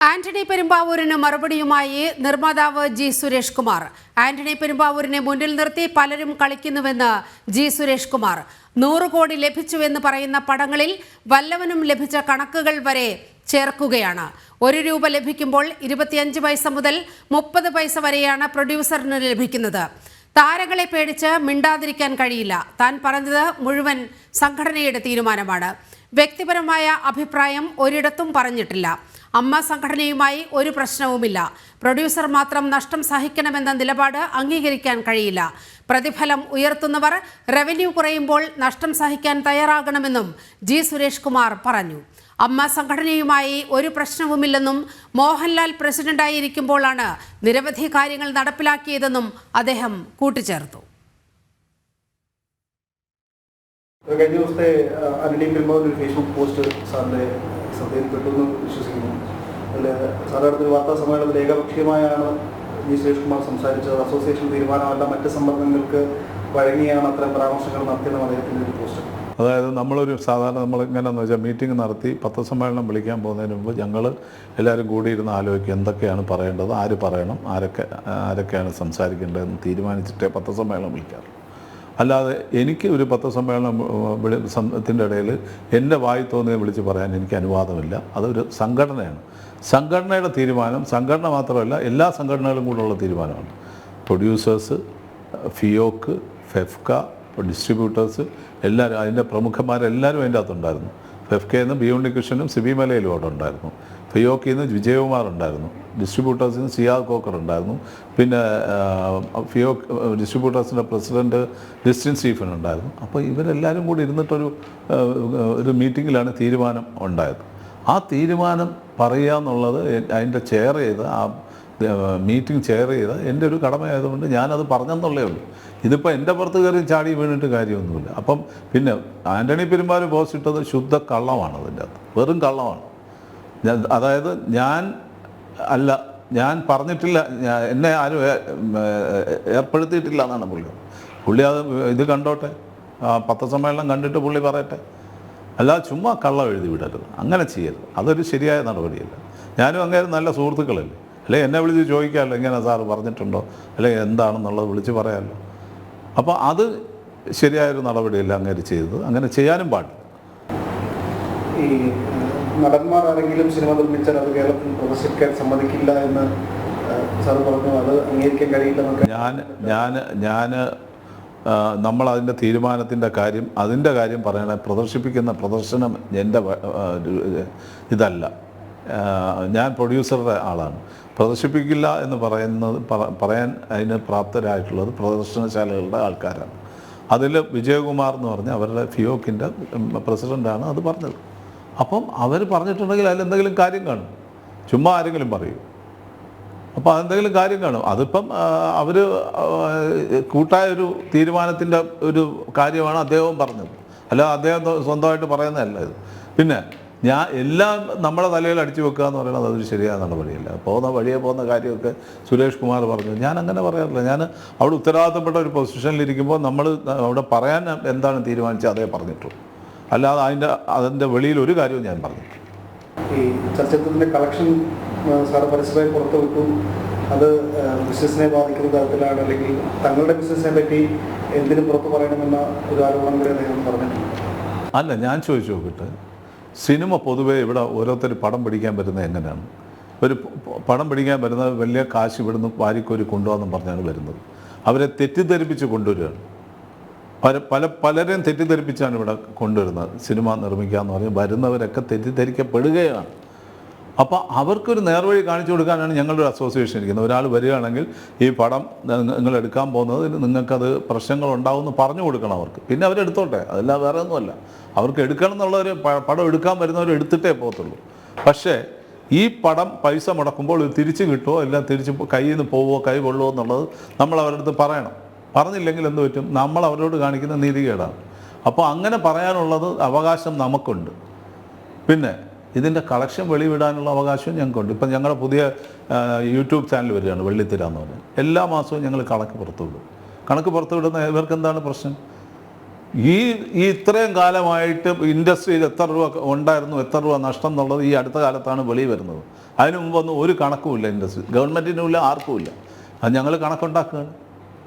ആന്റണി പെരുമ്പാവൂരിന് മറുപടിയുമായി നിർമ്മാതാവ് ജി സുരേഷ് കുമാർ. ആന്റണി പെരുമ്പാവൂരിനെ മുന്നിൽ നിർത്തി പലരും കളിക്കുന്നുവെന്ന് ജി സുരേഷ് കുമാർ. 100 കോടി ലഭിച്ചുവെന്ന് പറയുന്ന പടങ്ങളിൽ വല്ലവനും ലഭിച്ച കണക്കുകൾ വരെ ചേർക്കുകയാണ്. 1 രൂപ ലഭിക്കുമ്പോൾ 25 പൈസ മുതൽ 30 പൈസ വരെയാണ് പ്രൊഡ്യൂസറിന് ലഭിക്കുന്നത്. താരങ്ങളെ പേടിച്ച് മിണ്ടാതിരിക്കാൻ കഴിയില്ല. താൻ പറഞ്ഞത് മുഴുവൻ സംഘടനയുടെ തീരുമാനമാണ്. വ്യക്തിപരമായ അഭിപ്രായം ഒരിടത്തും പറഞ്ഞിട്ടില്ല. അമ്മ സംഘടനയുമായി ഒരു പ്രശ്നവുമില്ല. പ്രൊഡ്യൂസർ മാത്രം നഷ്ടം സഹിക്കണമെന്ന നിലപാട് അംഗീകരിക്കാൻ കഴിയില്ല. പ്രതിഫലം ഉയർത്തുന്നവർ റവന്യൂ കുറയുമ്പോൾ നഷ്ടം സഹിക്കാൻ തയ്യാറാകണമെന്നും ജി സുരേഷ് കുമാർ പറഞ്ഞു. അമ്മ സംഘടനയുമായി ഒരു പ്രശ്നവുമില്ലെന്നും മോഹൻലാൽ പ്രസിഡന്റായിരിക്കുമ്പോഴാണ് നിരവധി കാര്യങ്ങൾ നടപ്പിലാക്കിയതെന്നും അദ്ദേഹം കൂട്ടിച്ചേർത്തു. കഴിഞ്ഞ ദിവസത്തെ ആന്റണി പെരുമ്പാവൂർ ഫേസ്ബുക്ക് പോസ്റ്റ് സാറിന്റെ ശ്രദ്ധയിൽപ്പെട്ടു വിശ്വസിക്കുന്നു. അതിൽ സാധാരണ വാർത്താ സമ്മേളനത്തിൽ ഏകപക്ഷീയമായാണ് ജി സുരേഷ് കുമാർ സംസാരിച്ചത്. അസോസിയേഷൻ തീരുമാനമല്ല, മറ്റ് സമ്മർദ്ദങ്ങൾക്ക് വഴങ്ങിയാണ് അത്തരം പരാമർശങ്ങൾ നടത്തിയെന്ന് അദ്ദേഹത്തിൻ്റെ ഒരു പോസ്റ്റ്. അതായത് നമ്മൾ എങ്ങനെയാണെന്ന് വെച്ചാൽ മീറ്റിംഗ് നടത്തി പത്രസമ്മേളനം വിളിക്കാൻ പോകുന്നതിന് മുമ്പ് ഞങ്ങൾ എല്ലാവരും കൂടിയിരുന്ന് ആലോചിക്കും എന്തൊക്കെയാണ് പറയേണ്ടത്, ആര് പറയണം, ആരൊക്കെയാണ് സംസാരിക്കേണ്ടതെന്ന് തീരുമാനിച്ചിട്ടേ പത്രസമ്മേളനം വിളിക്കാറുള്ളൂ. അല്ലാതെ എനിക്ക് ഒരു പത്രസമ്മേളനത്തിൻ്റെ ഇടയിൽ എൻ്റെ വായി തോന്നിയെ വിളിച്ച് പറയാൻ എനിക്ക് അനുവാദമില്ല. അതൊരു സംഘടനയാണ്. സംഘടനയുടെ തീരുമാനം, സംഘടന മാത്രമല്ല എല്ലാ സംഘടനകളും കൂടെയുള്ള തീരുമാനമാണ്. പ്രൊഡ്യൂസേഴ്സ്, ഫിയോക്ക്, ഫെഫ്ക, ഡിസ്ട്രിബ്യൂട്ടേഴ്സ് എല്ലാവരും, അതിൻ്റെ പ്രമുഖന്മാരെല്ലാവരും അതിൻ്റെ അകത്തുണ്ടായിരുന്നു. ഫെഫ്കയിൽ നിന്ന് ബി ഉണ്ണികൃഷ്ണനും സിബി മലയിലും അവിടെ ഉണ്ടായിരുന്നു. ഫിയോക്കിൽ നിന്ന് വിജയകുമാർ ഉണ്ടായിരുന്നു. ഡിസ്ട്രിബ്യൂട്ടേഴ്സിൽ നിന്ന് സിയാദ് കോക്കർ ഉണ്ടായിരുന്നു. പിന്നെ ഡിസ്ട്രിബ്യൂട്ടേഴ്സിൻ്റെ പ്രസിഡൻറ്റ് ലിസ്റ്റിൻ സ്റ്റീഫൻ ഉണ്ടായിരുന്നു. അപ്പോൾ ഇവരെല്ലാവരും കൂടി ഇരുന്നിട്ടൊരു മീറ്റിങ്ങിലാണ് തീരുമാനം ഉണ്ടായത്. ആ തീരുമാനം പറയുക എന്നുള്ളത് അതിൻ്റെ ചെയർ ചെയ്ത് ആ മീറ്റിംഗ് ചെയർ ചെയ്ത് എൻ്റെ ഒരു കടമയായതുകൊണ്ട് ഞാനത് പറഞ്ഞെന്നുള്ളേ ഉള്ളൂ. ഇതിപ്പോൾ എൻ്റെ പുറത്ത് കയറി ചാടി വീണിട്ട് കാര്യമൊന്നുമില്ല. അപ്പം പിന്നെ ആന്റണി പെരുമ്പാവൂർ പോസ്റ്റ് ഇട്ടത് ശുദ്ധ കള്ളമാണ്. അതിൻ്റെ അകത്ത് വെറും കള്ളമാണ്. അതായത് ഞാൻ പറഞ്ഞിട്ടില്ല, എന്നെ ആരും ഏർപ്പെടുത്തിയിട്ടില്ല എന്നാണ് പുള്ളി അത് ഇത് കണ്ടോട്ടെ, പത്രസമ്മേളനം കണ്ടിട്ട് പുള്ളി പറയട്ടെ. അല്ലാതെ ചുമ്മാ കള്ളം എഴുതി വിടരുത്, അങ്ങനെ ചെയ്യരുത്. അതൊരു ശരിയായ നടപടിയല്ല. ഞാനും അങ്ങനെ നല്ല സുഹൃത്തുക്കളല്ലേ, അല്ലെങ്കിൽ എന്നെ വിളിച്ച് ചോദിക്കാമല്ലോ ഇങ്ങനെ സാറ് പറഞ്ഞിട്ടുണ്ടോ, അല്ലെങ്കിൽ എന്താണെന്നുള്ളത് വിളിച്ച് പറയാമല്ലോ. അപ്പോൾ അത് ശരിയായൊരു നടപടിയല്ല അങ്ങനെ ചെയ്തത്, അങ്ങനെ ചെയ്യാനും പാടില്ല. ഈ നടന്മാർ ആരെങ്കിലും സിനിമ നിർമ്മിച്ചാൽ അത് കേരളത്തിൽ പ്രദർശിപ്പിക്കാൻ സമ്മതിക്കില്ല എന്ന് സാർ പറഞ്ഞു. അത് അംഗീകരിക്കാൻ കഴിയില്ല. നമ്മളതിൻ്റെ തീരുമാനത്തിൻ്റെ കാര്യം, അതിൻ്റെ കാര്യം പറയണ പ്രദർശിപ്പിക്കുന്ന പ്രദർശനം എൻ്റെ ഇതല്ല. ഞാൻ പ്രൊഡ്യൂസറുടെ ആളാണ്. പ്രദർശിപ്പിക്കില്ല എന്ന് പറയാൻ അതിന് പ്രാപ്തരായിട്ടുള്ളത് പ്രദർശനശാലകളുടെ ആൾക്കാരാണ്. അതിൽ വിജയകുമാർ എന്ന് പറഞ്ഞ അവരുടെ ഫിയോക്കിൻ്റെ പ്രസിഡൻ്റാണ് അത് പറഞ്ഞത്. അപ്പം അവർ പറഞ്ഞിട്ടുണ്ടെങ്കിൽ അതിലെന്തെങ്കിലും കാര്യം കാണും. ചുമ്മാ ആരെങ്കിലും പറയും. അപ്പോൾ അതെന്തെങ്കിലും കാര്യം കാണും. അതിപ്പം അവർ കൂട്ടായൊരു തീരുമാനത്തിൻ്റെ ഒരു കാര്യമാണ് അദ്ദേഹവും പറഞ്ഞത്. അല്ല അദ്ദേഹം സ്വന്തമായിട്ട് പറയുന്നതല്ല ഇത്. പിന്നെ എല്ലാം നമ്മുടെ തലയിൽ അടിച്ചു വെക്കുക എന്ന് പറയുന്നത് അതൊരു ശരിയായ നടപടിയല്ല. പോകുന്ന കാര്യമൊക്കെ സുരേഷ് കുമാർ പറഞ്ഞു. ഞാൻ അങ്ങനെ പറയാറില്ല. ഞാൻ അവിടെ ഉത്തരവാദിത്തപ്പെട്ട ഒരു പൊസിഷനിലിരിക്കുമ്പോൾ നമ്മൾ അവിടെ പറയാൻ എന്താണ് തീരുമാനിച്ചത് അതേ പറഞ്ഞിട്ടുള്ളൂ. അല്ലാതെ അതിൻ്റെ വെളിയിൽ ഒരു കാര്യവും ഞാൻ പറഞ്ഞിട്ടില്ല. ഈ ചലച്ചിത്രത്തിൻ്റെ കളക്ഷൻ സാറ് പരസ്യമായി പുറത്തു വിട്ടു. അത് ബിസിനസ്സിനെ ബാധിക്കുന്ന തരത്തിലാണ്, അല്ലെങ്കിൽ തങ്ങളുടെ ബിസിനസ്സിനെ പറ്റി എന്തിനും പുറത്ത് പറയണമെന്ന ഒരു ആരോപണം കൂടി അദ്ദേഹം പറഞ്ഞിട്ടുണ്ട്. അല്ല, ഞാൻ ചോദിച്ചു നോക്കിയിട്ട്, സിനിമ പൊതുവേ ഇവിടെ ഓരോരുത്തർ പടം പിടിക്കാൻ വരുന്നത് എങ്ങനെയാണ്? ഒരു പടം പിടിക്കാൻ വരുന്നത് വലിയ കാശ് ഇവിടുന്ന് വാരിക്കോരി കൊണ്ടുപോകാമെന്നും പറഞ്ഞാണ് വരുന്നത്. അവരെ തെറ്റിദ്ധരിപ്പിച്ച് കൊണ്ടുവരികയാണ്. പലരെയും തെറ്റിദ്ധരിപ്പിച്ചാണ് ഇവിടെ കൊണ്ടുവരുന്നത്. സിനിമ നിർമ്മിക്കാമെന്ന് പറഞ്ഞ് വരുന്നവരൊക്കെ തെറ്റിദ്ധരിക്കപ്പെടുകയാണ്. അപ്പോൾ അവർക്കൊരു നേർവഴി കാണിച്ചു കൊടുക്കാനാണ് ഞങ്ങളുടെ ഒരു അസോസിയേഷൻ ഇരിക്കുന്നത്. ഒരാൾ വരികയാണെങ്കിൽ ഈ പടം നിങ്ങൾ എടുക്കാൻ പോകുന്നത് നിങ്ങൾക്കത് പ്രശ്നങ്ങൾ ഉണ്ടാവുമെന്ന് പറഞ്ഞു കൊടുക്കണം അവർക്ക്. പിന്നെ അവരെടുത്തോട്ടെ, അതെല്ലാം വേറെ ഒന്നുമല്ല. അവർക്ക് എടുക്കണം എന്നുള്ളവർ പടം എടുക്കാൻ വരുന്നവർ എടുത്തിട്ടേ പോകത്തുള്ളൂ. പക്ഷേ ഈ പടം പൈസ മുടക്കുമ്പോൾ ഇത് തിരിച്ച് കിട്ടുമോ, എല്ലാം തിരിച്ച് കയ്യിൽ നിന്ന് പോവുമോ, കൈ കൊള്ളുമോ എന്നുള്ളത് നമ്മൾ അവരുടെ അടുത്ത് പറയണം. പറഞ്ഞില്ലെങ്കിൽ എന്ത് പറ്റും? നമ്മൾ അവരോട് കാണിക്കുന്ന നീതികേടാണ്. അപ്പോൾ അങ്ങനെ പറയാനുള്ളത് അവകാശം നമുക്കുണ്ട്. പിന്നെ ഇതിൻ്റെ കളക്ഷൻ വെളിവിടാനുള്ള അവകാശവും ഞങ്ങൾക്കുണ്ട്. ഇപ്പം ഞങ്ങളുടെ പുതിയ യൂട്യൂബ് ചാനൽ വരികയാണ്, വെള്ളിത്തിര എന്ന് പറഞ്ഞാൽ. എല്ലാ മാസവും ഞങ്ങൾ കണക്ക് പുറത്തുവിടും. കണക്ക് പുറത്തുവിടുന്ന ഇവർക്ക് എന്താണ് പ്രശ്നം? ഈ ഇത്രയും കാലമായിട്ട് ഇൻഡസ്ട്രിയിൽ എത്ര രൂപ ഉണ്ടായിരുന്നു, എത്ര രൂപ നഷ്ടം എന്നുള്ളത് ഈ അടുത്ത കാലത്താണ് വെളിയിൽ വരുന്നത്. അതിനു മുമ്പൊന്നും ഒരു കണക്കുമില്ല ഇൻഡസ്ട്രി, ഗവൺമെൻറ്റിനുമില്ല, ആർക്കുമില്ല. അത് ഞങ്ങൾ കണക്കുണ്ടാക്കുകയാണ്.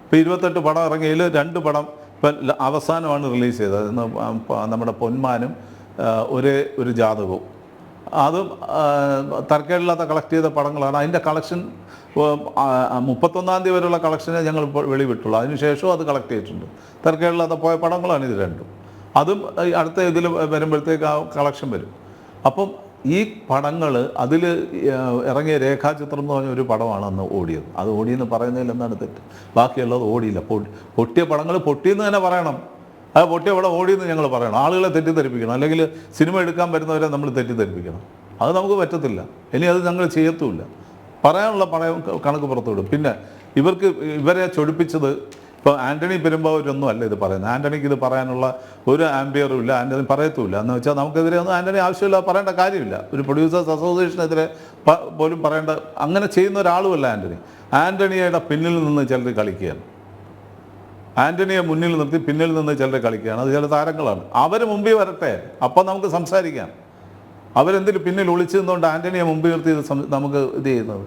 ഇപ്പോൾ 28 പടം ഇറങ്ങിയതിൽ 2 പടം ഇപ്പം അവസാനമാണ് റിലീസ് ചെയ്തത്. നമ്മുടെ പൊന്മാനും ഒരു ജാതകവും. അതും തരക്കേടില്ലാത്ത കളക്ട് ചെയ്ത പടങ്ങളാണ്. അതിൻ്റെ കളക്ഷൻ 31-ാം തീയതി വരെയുള്ള കളക്ഷനെ ഞങ്ങൾ ഇപ്പോൾ വെളിവിട്ടുള്ളൂ. അതിനുശേഷവും അത് കളക്ട് ചെയ്തിട്ടുണ്ട്. തരക്കേടില്ലാത്ത പോയ പടങ്ങളാണ് ഇത് രണ്ടും. അതും അടുത്ത ഇതിൽ വരുമ്പോഴത്തേക്ക് ആ കളക്ഷൻ വരും. അപ്പം ഈ പടങ്ങൾ അതിൽ ഇറങ്ങിയ രേഖാചിത്രം എന്ന് പറഞ്ഞ ഒരു പടമാണ് അന്ന് ഓടിയത്. അത് ഓടിയെന്ന് പറയുന്നതിൽ എന്താണ് തെറ്റ്? ബാക്കിയുള്ളത് ഓടിയില്ല. പൊട്ടിയ പടങ്ങൾ പൊട്ടിയെന്ന് തന്നെ പറയണം. അത് പൊട്ടിയ പടം ഓടിയെന്ന് ഞങ്ങൾ പറയണം. ആളുകളെ തെറ്റിദ്ധരിപ്പിക്കണം, അല്ലെങ്കിൽ സിനിമ എടുക്കാൻ വരുന്നവരെ നമ്മൾ തെറ്റിദ്ധരിപ്പിക്കണം. അത് നമുക്ക് പറ്റത്തില്ല. ഇനി അത് ഞങ്ങൾ ചെയ്യത്തുമില്ല. പറയാനുള്ള കണക്ക് പുറത്തുവിടും. പിന്നെ ഇവരെ ചൊടിപ്പിച്ചത് ഇപ്പോൾ ആൻ്റണി പെരുമ്പാവൂരൊന്നും അല്ല ഇത് പറയുന്നത്. ആൻ്റണിക്ക് ഇത് പറയാനുള്ള ഒരു ആംബിയറും ഇല്ല, ആൻ്റണി പറയത്തുമില്ല. എന്ന് വെച്ചാൽ നമുക്കെതിരെ ഒന്നും ആൻ്റണി ആവശ്യമില്ല, പറയേണ്ട കാര്യമില്ല. ഒരു പ്രൊഡ്യൂസേഴ്സ് അസോസിയേഷനെതിരെ പോലും പറയേണ്ട, അങ്ങനെ ചെയ്യുന്ന ഒരാളുമല്ല ആൻ്റണി. ആൻ്റണിയുടെ പിന്നിൽ നിന്ന് ചിലർ കളിക്കുകയാണ്. ആൻ്റണിയെ മുന്നിൽ നിർത്തി പിന്നിൽ നിന്ന് ചിലർ കളിക്കുകയാണ്. അത് ചില താരങ്ങളാണ്. അവർ മുമ്പിൽ വരട്ടെ, അപ്പം നമുക്ക് സംസാരിക്കാം. അവരെന്തിന് പിന്നിൽ ഒളിച്ചു നിന്നുകൊണ്ട് ആൻ്റണിയെ മുമ്പിൽ നിർത്തി നമുക്ക് ഇത് ചെയ്യുന്നത്?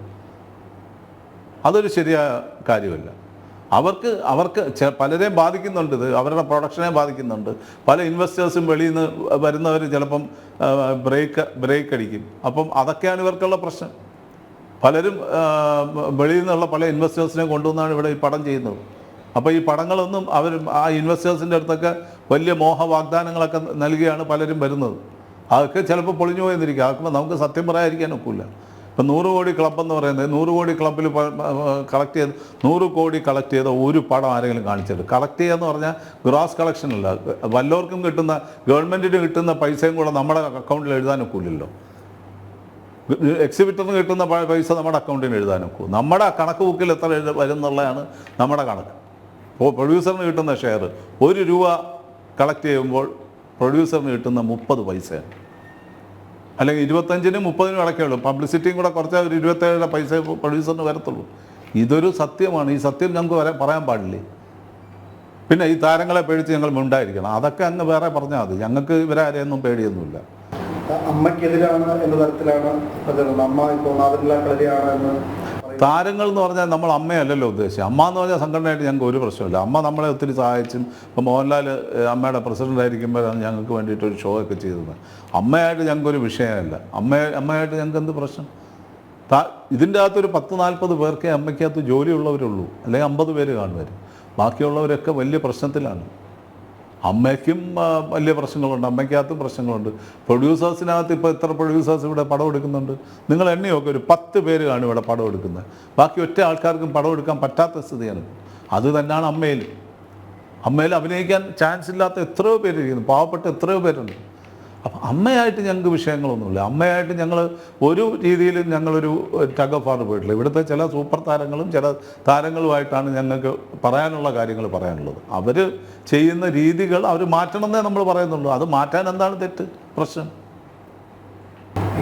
അതൊരു ശരിയായ കാര്യമല്ല. അവർക്ക് പലരെയും ബാധിക്കുന്നുണ്ട്. ഇത് അവരുടെ പ്രൊഡക്ഷനെ ബാധിക്കുന്നുണ്ട്. പല ഇൻവെസ്റ്റേഴ്സും വെളിയിൽ നിന്ന് വരുന്നവർ ചിലപ്പം ബ്രേക്ക് അടിക്കും. അപ്പം അതൊക്കെയാണ് ഇവർക്കുള്ള പ്രശ്നം. പലരും വെളിയിൽ നിന്നുള്ള പല ഇൻവെസ്റ്റേഴ്സിനെ കൊണ്ടുവന്നാണ് ഇവിടെ ഈ പടം ചെയ്യുന്നത്. അപ്പോൾ ഈ പടങ്ങളൊന്നും ആ ഇൻവെസ്റ്റേഴ്സിൻ്റെ അടുത്തൊക്കെ വലിയ മോഹ വാഗ്ദാനങ്ങളൊക്കെ നൽകിയാണ് പലരും വരുന്നത്. അതൊക്കെ ചിലപ്പോൾ പൊളിഞ്ഞു പോയെന്നിരിക്കും. അതൊക്കെ നമുക്ക് സത്യം പറയാതിരിക്കാൻ ഒക്കില്ല. ഇപ്പം 100 കോടി ക്ലബ് എന്ന് പറയുന്നത് 100 കോടി ക്ലബ്ബിൽ കളക്ട് ചെയ്ത് 100 കോടി കളക്ട് ചെയ്ത ഒരു പടം ആരെങ്കിലും കാണിച്ചിട്ട് കളക്ട് ചെയ്യുക എന്ന് പറഞ്ഞാൽ ഗ്രോസ് കളക്ഷനല്ല. വല്ലവർക്കും കിട്ടുന്ന, ഗവൺമെൻറ്റിന് കിട്ടുന്ന പൈസയും കൂടെ നമ്മുടെ അക്കൗണ്ടിൽ എഴുതാനൊക്കില്ലല്ലോ. എക്സിബിറ്ററിന് കിട്ടുന്ന പൈസ നമ്മുടെ അക്കൗണ്ടിന് എഴുതാനൊക്കൂ. നമ്മുടെ കണക്ക് ബുക്കിൽ എത്ര വരും എന്നുള്ളതാണ് നമ്മുടെ കണക്ക്. പ്രൊഡ്യൂസറിന് കിട്ടുന്ന ഷെയർ 1 രൂപ കളക്ട് ചെയ്യുമ്പോൾ പ്രൊഡ്യൂസറിന് കിട്ടുന്ന 30 പൈസയാണ്. അല്ലെങ്കിൽ 25-നും 30-നും ഇടയ്ക്കുള്ളൂ. പബ്ലിസിറ്റിയും കൂടെ കുറച്ച് ഒരു 27 പൈസ പ്രൊഡ്യൂസറിന് വരത്തുള്ളൂ. ഇതൊരു സത്യമാണ്. ഈ സത്യം ഞങ്ങൾക്ക് പറയാൻ പാടില്ലേ? പിന്നെ ഈ താരങ്ങളെ പേടിച്ച് ഞങ്ങൾ ഉണ്ടായിരിക്കണം. അതൊക്കെ അങ്ങ് വേറെ പറഞ്ഞാൽ മതി. ഞങ്ങൾക്ക് ഇവരാരെയൊന്നും പേടിയൊന്നുമില്ല. അമ്മയ്ക്കെതിരാണ് എന്ന തരത്തിലാണ് അമ്മ ഇപ്പോൾ നാദരില്ലാ കളരിയാണ് എന്ന്. താരങ്ങൾ എന്ന് പറഞ്ഞാൽ നമ്മൾ അമ്മയല്ലല്ലോ ഉദ്ദേശിച്ചത്. അമ്മ എന്ന് പറഞ്ഞാൽ സംഘടനയായിട്ട് ഞങ്ങൾക്ക് ഒരു പ്രശ്നമില്ല. അമ്മ നമ്മളെ ഒത്തിരി സഹായിച്ചും. ഇപ്പോൾ മോഹൻലാൽ അമ്മയുടെ പ്രസിഡൻ്റ് ആയിരിക്കുമ്പോഴാണ് ഞങ്ങൾക്ക് വേണ്ടിയിട്ടൊരു ഷോ ഒക്കെ ചെയ്തത്. അമ്മയായിട്ട് ഞങ്ങൾക്കൊരു വിഷയമല്ല. അമ്മയായിട്ട് ഞങ്ങൾക്ക് എന്ത് പ്രശ്നം? ഇതിൻ്റെ അകത്തൊരു 10-40 പേർക്കേ അമ്മയ്ക്കകത്ത് ജോലിയുള്ളവരുള്ളൂ, അല്ലെങ്കിൽ 50 പേര് കാണുമായിരുന്നു. ബാക്കിയുള്ളവരൊക്കെ വലിയ പ്രശ്നത്തിലാണ്. അമ്മയ്ക്കും വലിയ പ്രശ്നങ്ങളുണ്ട്, അമ്മയ്ക്കകത്തും പ്രശ്നങ്ങളുണ്ട്. പ്രൊഡ്യൂസേഴ്സിനകത്ത് ഇപ്പോൾ എത്ര പ്രൊഡ്യൂസേഴ്സ് ഇവിടെ പടം എടുക്കുന്നുണ്ട്? നിങ്ങൾ എണ്ണയൊക്കെ ഒരു 10 പേര് കാണും ഇവിടെ പടം എടുക്കുന്നത്. ബാക്കി ഒറ്റ ആൾക്കാർക്കും പടം എടുക്കാൻ പറ്റാത്ത സ്ഥിതിയാണ്. അത് തന്നെയാണ് അമ്മയിൽ അഭിനയിക്കാൻ ചാൻസ് ഇല്ലാത്ത എത്രയോ പേര് ഇരിക്കുന്നു. പാവപ്പെട്ട എത്രയോ പേരുണ്ട്. അപ്പം അമ്മയായിട്ട് ഞങ്ങൾക്ക് വിഷയങ്ങളൊന്നുമില്ല. അമ്മയായിട്ട് ഞങ്ങൾ ഒരു രീതിയിലും ഞങ്ങളൊരു ടഗ് ഓഫ് വാർ പോയിട്ടില്ല. ഇവിടുത്തെ ചില സൂപ്പർ താരങ്ങളും ചില താരങ്ങളുമായിട്ടാണ് ഞങ്ങൾക്ക് പറയാനുള്ള കാര്യങ്ങൾ പറയാനുള്ളത്. അവർ ചെയ്യുന്ന രീതികൾ അവർ മാറ്റണമെന്നേ നമ്മൾ പറയുന്നുള്ളൂ. അത് മാറ്റാൻ എന്താണ് തെറ്റ്, പ്രശ്നം?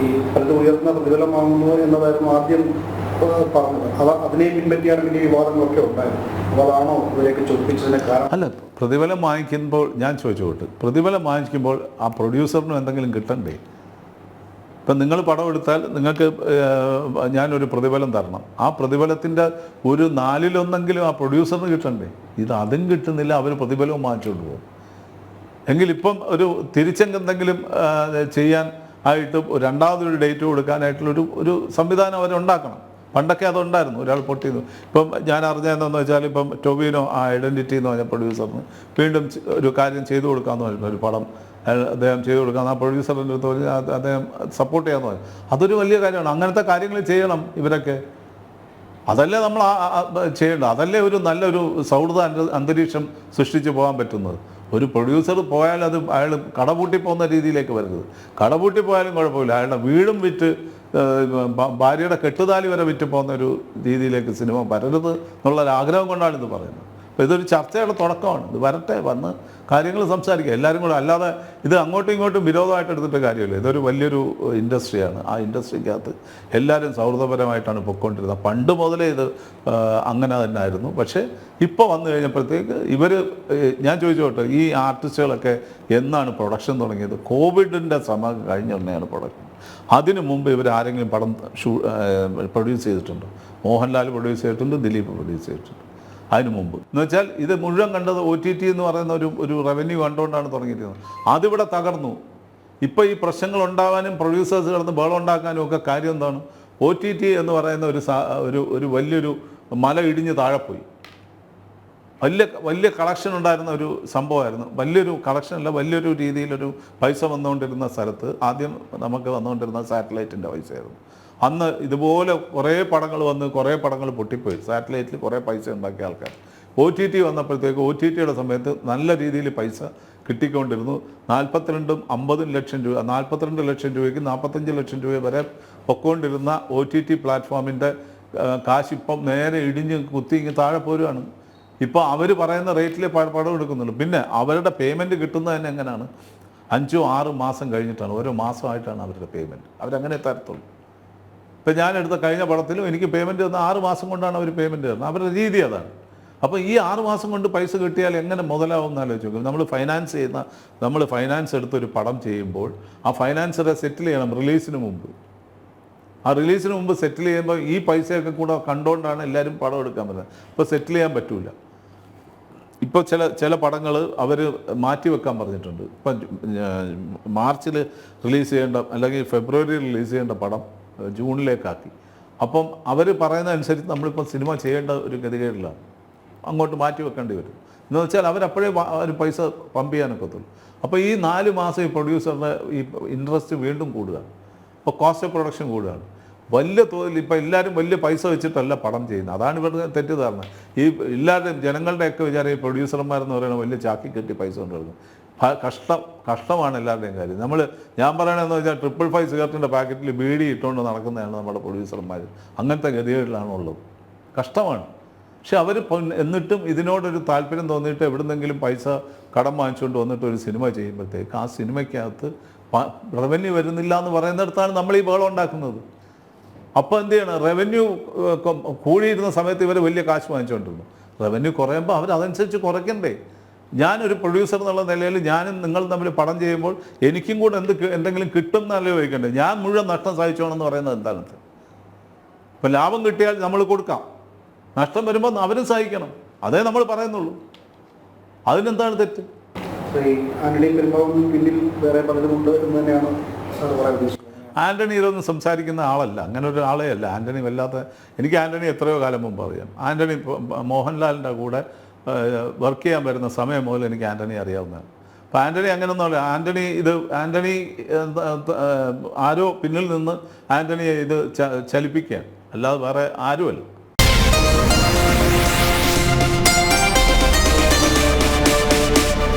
ഈ പലതും ഉയർന്ന പ്രതിഫലം വാങ്ങുന്നു എന്നതായിരുന്നു ആദ്യം പറഞ്ഞത്. അതിനെ പിൻപറ്റിയാണ് പിന്നെ ഈ വിവാദങ്ങളൊക്കെ ഉണ്ടായത്. അതാണോ ഇവരെയൊക്കെ ചൊടിപ്പിച്ചതിന് കാരണം? അല്ല, പ്രതിഫലം വാങ്ങിക്കുമ്പോൾ ഞാൻ ചോദിച്ചോട്ട്, പ്രതിഫലം വാങ്ങിക്കുമ്പോൾ ആ പ്രൊഡ്യൂസറിനും എന്തെങ്കിലും കിട്ടണ്ടേ? ഇപ്പം നിങ്ങൾ പടം എടുത്താൽ നിങ്ങൾക്ക് ഞാനൊരു പ്രതിഫലം തരണം. ആ പ്രതിഫലത്തിൻ്റെ ഒരു 4/1 ആ പ്രൊഡ്യൂസറിന് കിട്ടണ്ടേ? അതും കിട്ടുന്നില്ല. അവർ പ്രതിഫലവും വാങ്ങിച്ചുകൊണ്ട് പോകും. എങ്കിലിപ്പം ഒരു തിരിച്ചെന്തെങ്കിലും ചെയ്യാൻ ആയിട്ട് രണ്ടാമതൊരു ഡേറ്റ് കൊടുക്കാനായിട്ടുള്ളൊരു സംവിധാനം അവരുണ്ടാക്കണം. പണ്ടൊക്കെ അതുണ്ടായിരുന്നു. ഒരാൾ പൊട്ടിയിരുന്നു. ഇപ്പം ഞാൻ അറിഞ്ഞതെന്ന് വെച്ചാൽ ഇപ്പം ടൊവിനോ ആ ഐഡൻറ്റിറ്റി എന്ന് പറഞ്ഞ പ്രൊഡ്യൂസറിന് വീണ്ടും ഒരു കാര്യം ചെയ്തു കൊടുക്കാമെന്ന് പറഞ്ഞു. ഒരു പടം അദ്ദേഹം ചെയ്തു കൊടുക്കാമെന്ന് ആ പ്രൊഡ്യൂസറിൻ്റെ അടുത്ത് പറഞ്ഞ് അദ്ദേഹം സപ്പോർട്ട് ചെയ്യാമെന്ന് പറഞ്ഞു. അതൊരു വലിയ കാര്യമാണ്. അങ്ങനത്തെ കാര്യങ്ങൾ ചെയ്യണം ഇവരൊക്കെ. അതല്ലേ നമ്മൾ ചെയ്യേണ്ടത്. അതല്ലേ ഒരു നല്ലൊരു സൗഹൃദ അന്തരീക്ഷം സൃഷ്ടിച്ച് പോകാൻ പറ്റുന്നത്. ഒരു പ്രൊഡ്യൂസർ പോയാൽ അത് അയാൾ കടപൂട്ടി പോകുന്ന രീതിയിലേക്ക് വരുന്നത്. കടപൂട്ടി പോയാലും കുഴപ്പമില്ല. അയാളുടെ വീടും വിറ്റ് ഭാര്യയുടെ കെട്ടുതാലി വരെ വിറ്റ് പോകുന്ന ഒരു രീതിയിലേക്ക് സിനിമ വരരുത് എന്നുള്ളൊരാഗ്രഹം കൊണ്ടാണ് ഇത് പറയുന്നത്. അപ്പോൾ ഇതൊരു ചർച്ചയുടെ തുടക്കമാണ്. ഇത് വരട്ടെ, വന്ന് കാര്യങ്ങൾ സംസാരിക്കുക എല്ലാവരും കൂടെ. അല്ലാതെ ഇത് അങ്ങോട്ടും ഇങ്ങോട്ടും വിരോധമായിട്ട് എടുത്തിട്ട് കാര്യമില്ല. ഇതൊരു വലിയൊരു ഇൻഡസ്ട്രിയാണ്. ആ ഇൻഡസ്ട്രിക്കകത്ത് എല്ലാവരും സൗഹൃദപരമായിട്ടാണ് പൊയ്ക്കൊണ്ടിരുന്നത്. പണ്ട് മുതലേ ഇത് അങ്ങനെ തന്നെ ആയിരുന്നു. പക്ഷേ ഇപ്പോൾ വന്നു കഴിഞ്ഞപ്പോഴത്തേക്ക് ഞാൻ ചോദിച്ചോട്ടെ, ഈ ആർട്ടിസ്റ്റുകളൊക്കെ എന്നാണ് പ്രൊഡക്ഷൻ തുടങ്ങിയത്? കോവിഡിൻ്റെ സമയം കഴിഞ്ഞ ഉടനെയാണ് പ്രൊഡക്ഷൻ. അതിനു മുമ്പ് ഇവർ ആരെങ്കിലും പടം പ്രൊഡ്യൂസ് ചെയ്തിട്ടുണ്ടോ? മോഹൻലാൽ പ്രൊഡ്യൂസ് ചെയ്തിട്ടുണ്ട്, ദിലീപ് പ്രൊഡ്യൂസ് ചെയ്തിട്ടുണ്ട്. അതിന് മുമ്പ് എന്ന് വെച്ചാൽ ഇത് മുഴുവൻ കണ്ടത് OTT എന്ന് പറയുന്ന ഒരു റവന്യൂ കണ്ടുകൊണ്ടാണ് തുടങ്ങിയിരുന്നത്. അതിവിടെ തകർന്നു. ഇപ്പോൾ ഈ പ്രശ്നങ്ങൾ ഉണ്ടാകാനും പ്രൊഡ്യൂസേഴ്സ് കിടന്ന് ബഹളം ഉണ്ടാക്കാനും ഒക്കെ കാര്യം എന്താണ്? OTT എന്ന് പറയുന്ന ഒരു വലിയൊരു മല ഇടിഞ്ഞ് താഴെപ്പോയി. വലിയ കളക്ഷൻ ഉണ്ടായിരുന്ന ഒരു സംഭവമായിരുന്നു. വലിയൊരു കളക്ഷനല്ല, വലിയൊരു രീതിയിലൊരു പൈസ വന്നുകൊണ്ടിരുന്ന സ്ഥലത്ത് ആദ്യം നമുക്ക് വന്നുകൊണ്ടിരുന്ന സാറ്റലൈറ്റിൻ്റെ പൈസയായിരുന്നു. അന്ന് ഇതുപോലെ കുറേ പടങ്ങൾ വന്ന് കുറേ പടങ്ങൾ പൊട്ടിപ്പോയി. സാറ്റലൈറ്റിൽ കുറേ പൈസ ഉണ്ടാക്കിയ ആൾക്കാർ. OTT വന്നപ്പോഴത്തേക്ക് OTTയുടെ സമയത്ത് നല്ല രീതിയിൽ പൈസ കിട്ടിക്കൊണ്ടിരുന്നു. 42-50 ലക്ഷം രൂപ, 42 ലക്ഷം രൂപയ്ക്ക് 45 ലക്ഷം രൂപ വരെ പൊക്കോണ്ടിരുന്ന OTT പ്ലാറ്റ്ഫോമിൻ്റെ കാശ് ഇപ്പം നേരെ ഇടിഞ്ഞ് കുത്തി ഇങ്ങ് താഴെ പോരുകയാണ്. ഇപ്പോൾ അവർ പറയുന്ന റേറ്റിൽ പടം എടുക്കുന്നുള്ളൂ. പിന്നെ അവരുടെ പേയ്മെൻറ്റ് കിട്ടുന്നത് തന്നെ എങ്ങനെയാണ്? 5-6 മാസം കഴിഞ്ഞിട്ടാണ്, ഓരോ മാസമായിട്ടാണ് അവരുടെ പേയ്മെൻറ്റ്. അവരങ്ങനെ തരത്തുള്ളൂ. ഇപ്പം ഞാനെടുത്ത കഴിഞ്ഞ പടത്തിലും എനിക്ക് പേയ്മെൻറ്റ് തന്ന 6 മാസം കൊണ്ടാണ് അവർ പേയ്മെൻറ്റ് തരുന്നത്. അവരുടെ രീതി അതാണ്. അപ്പോൾ ഈ 6 മാസം കൊണ്ട് പൈസ കിട്ടിയാൽ എങ്ങനെ മുതലാവും എന്ന് ആലോചിച്ച് നോക്കും. നമ്മൾ ഫൈനാൻസ് എടുത്തൊരു പടം ചെയ്യുമ്പോൾ ആ ഫൈനാൻസറെ സെറ്റിൽ ചെയ്യണം റിലീസിന് മുമ്പ്. ആ റിലീസിന് മുമ്പ് സെറ്റിൽ ചെയ്യുമ്പോൾ ഈ പൈസയൊക്കെ കൂടെ കണ്ടുകൊണ്ടാണ് എല്ലാവരും പടം എടുക്കാൻ പറ്റുന്നത്. ഇപ്പോൾ സെറ്റിൽ ചെയ്യാൻ പറ്റില്ല. ഇപ്പോൾ ചില പടങ്ങൾ അവർ മാറ്റി വെക്കാൻ പറഞ്ഞിട്ടുണ്ട്. ഇപ്പം മാർച്ചിൽ റിലീസ് ചെയ്യേണ്ട അല്ലെങ്കിൽ ഫെബ്രുവരിയിൽ റിലീസ് ചെയ്യേണ്ട പടം ജൂണിലേക്കാക്കി. അപ്പം അവർ പറയുന്ന അനുസരിച്ച് നമ്മളിപ്പോൾ സിനിമ ചെയ്യേണ്ട ഒരു ഗതികേടിലാണ്. അങ്ങോട്ട് മാറ്റി വെക്കേണ്ടി വരും. എന്ന് വെച്ചാൽ അവരപ്പോഴേ ഒരു പൈസ പമ്പ് ചെയ്യാനൊക്കത്തുള്ളൂ. അപ്പോൾ ഈ 4 മാസം ഈ പ്രൊഡ്യൂസറുടെ ഈ ഇൻട്രസ്റ്റ് വീണ്ടും കൂടുകയാണ്. അപ്പോൾ കോസ്റ്റ് ഓഫ് പ്രൊഡക്ഷൻ കൂടുകയാണ്. വലിയ തോതിൽ ഇപ്പോൾ എല്ലാവരും വലിയ പൈസ വെച്ചിട്ടല്ല പടം ചെയ്യുന്നത്. അതാണ് ഇവരുടെ തെറ്റിദ്ധാരണ. ഈ എല്ലാവരുടെയും ജനങ്ങളുടെയൊക്കെ വിചാരം ഈ പ്രൊഡ്യൂസർമാരെന്ന് പറയുന്നത് വലിയ ചാക്കി കെട്ടി പൈസ കൊണ്ടുവരുന്നത്. കഷ്ടമാണ് എല്ലാവരുടെയും കാര്യം. ഞാൻ പറയണമെന്ന് വെച്ചാൽ 555 സിഗരറ്റിൻ്റെ പാക്കറ്റിൽ ബീഡി ഇട്ടുകൊണ്ട് നടക്കുന്നതാണ് നമ്മുടെ പ്രൊഡ്യൂസർമാർ. അങ്ങനത്തെ ഗതികളിലാണുള്ളത്. കഷ്ടമാണ്. പക്ഷെ അവർ എന്നിട്ടും ഇതിനോടൊരു താല്പര്യം തോന്നിയിട്ട് എവിടുന്നെങ്കിലും പൈസ കടം വാങ്ങിച്ചുകൊണ്ട് വന്നിട്ട് ഒരു സിനിമ ചെയ്യുമ്പോഴത്തേക്ക് ആ സിനിമയ്ക്കകത്ത് റവന്യൂ വരുന്നില്ല എന്ന് പറയുന്നിടത്താണ് നമ്മൾ ഈ ബഹളം ഉണ്ടാക്കുന്നത്. അപ്പോൾ എന്ത് ചെയ്യണം? റവന്യൂ കൂടിയിരുന്ന സമയത്ത് ഇവർ വലിയ കാശ് വാങ്ങിച്ചുകൊണ്ടിരുന്നു. റവന്യൂ കുറയുമ്പോൾ അവർ അതനുസരിച്ച് കുറയ്ക്കണ്ടേ? ഞാനൊരു പ്രൊഡ്യൂസർ എന്നുള്ള നിലയിൽ ഞാനും നിങ്ങളും തമ്മിൽ പടം ചെയ്യുമ്പോൾ എനിക്കും കൂടെ എന്തെങ്കിലും കിട്ടും എന്നല്ലേ ചോദിക്കണ്ടേ? ഞാൻ മുഴുവൻ നഷ്ടം സഹിച്ചോണമെന്ന് പറയുന്നത് എന്താണ്? ഇപ്പം ലാഭം കിട്ടിയാൽ നമ്മൾ കൊടുക്കാം, നഷ്ടം വരുമ്പോൾ അവരും സഹിക്കണം. അതേ നമ്മൾ പറയുന്നുള്ളൂ. അതിനെന്താണ് തെറ്റ്? ആന്റണി പെരുമ്പാവൂരിന് പിന്നിൽ വേറെ പലരുമുണ്ട് എന്ന് തന്നെയാണ് പറയാൻ ഉദ്ദേശിക്കുന്നത്. ആൻ്റണി ഇതൊന്നും സംസാരിക്കുന്ന ആളല്ല, അങ്ങനെ ഒരു ആളേ അല്ല. ആൻ്റണി എനിക്ക് ആൻ്റണി എത്രയോ കാലം മുമ്പ് അറിയാം. ആൻ്റണി മോഹൻലാലിൻ്റെ കൂടെ വർക്ക് ചെയ്യാൻ വരുന്ന സമയം മുതൽ എനിക്ക് ആൻ്റണി അറിയാവുന്നതാണ്. അപ്പോൾ ആൻ്റണി അങ്ങനെയൊന്നുമല്ല. ആൻ്റണി ആരോ പിന്നിൽ നിന്ന് ആൻ്റണിയെ ഇത് ചലിപ്പിക്കുകയാണ്, അല്ലാതെ വേറെ ആരുമല്ല.